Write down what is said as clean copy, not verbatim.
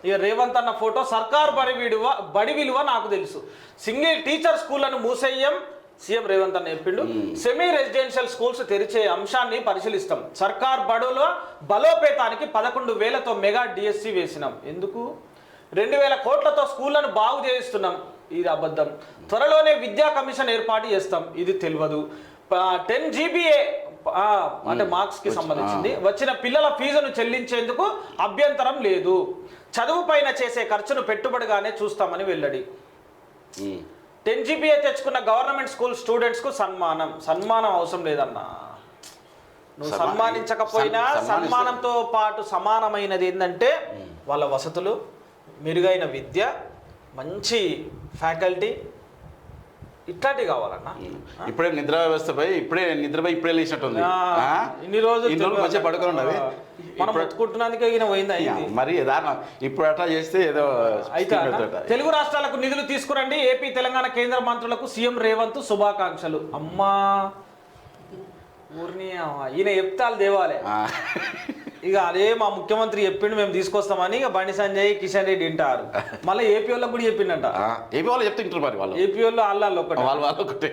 ఇక రేవంత్ అన్న ఫోటో సర్కార్ బడి విలువ నాకు తెలుసు. సింగిల్ టీచర్ స్కూళ్లను మూసేయం సీఎం రేవంత్ అన్న చెప్పిండు. సెమీ రెసిడెన్షియల్ స్కూల్స్ తెరిచే అంశాన్ని పరిశీలిస్తాం. సర్కార్ బడుల బలోపేతానికి 11,000తో మెగా డిఎస్సి వేసినాం. ఎందుకు? 2,000 కోట్లతో స్కూళ్లను బాగు చేయిస్తున్నాం. ఇది అబద్ధం. త్వరలోనే విద్యా కమిషన్ ఏర్పాటు చేస్తాం. ఇది తెలియదు. 10 GPA అంటే మార్క్స్ కి సంబంధించింది వచ్చిన పిల్లల ఫీజును చెల్లించేందుకు అభ్యంతరం లేదు. చదువు పైన చేసే ఖర్చును పెట్టుబడిగానే చూస్తామని వెల్లడి. 10 GPA తెచ్చుకున్న గవర్నమెంట్ స్కూల్ స్టూడెంట్స్ కు సన్మానం అవసరం లేదన్నా. నువ్వు సన్మానించకపోయినా సన్మానంతో పాటు సమానమైనది ఏంటంటే వాళ్ళ వసతులు, మెరుగైన విద్య, మంచి ఫ్యాకల్టీ, ఇట్లాంటివి కావాలన్నా. ఇప్పుడే నిద్ర వ్యవస్థపై ఇప్పుడే లేచినట్టుంది. ఇన్ని రోజులు మంచిగా పడుకొని ఉన్నది. మనం బతుకుంటున్నందుకే ఈయన పోయింది. మరి దారుణం. ఇప్పుడు అట్లా చేస్తే ఏదో అయితే తెలుగు రాష్ట్రాలకు నిధులు తీసుకురండి. ఏపీ తెలంగాణ కేంద్ర మంత్రులకు సీఎం రేవంత్ శుభాకాంక్షలు. అమ్మా ఊరిని ఈయన చెప్తాలు దేవాలే. ఇక అదే మా ముఖ్యమంత్రి చెప్పిండు మేము తీసుకొస్తామని ఇక బండి సంజయ్, కిషన్ రెడ్డి వింటారు. మళ్ళీ ఏపీ వాళ్ళకి కూడా చెప్పిండట. ఏపీ వాళ్ళు చెప్తుంటారు మరి వాళ్ళు. ఏపీ వాళ్ళు వాళ్ళు ఒకటే.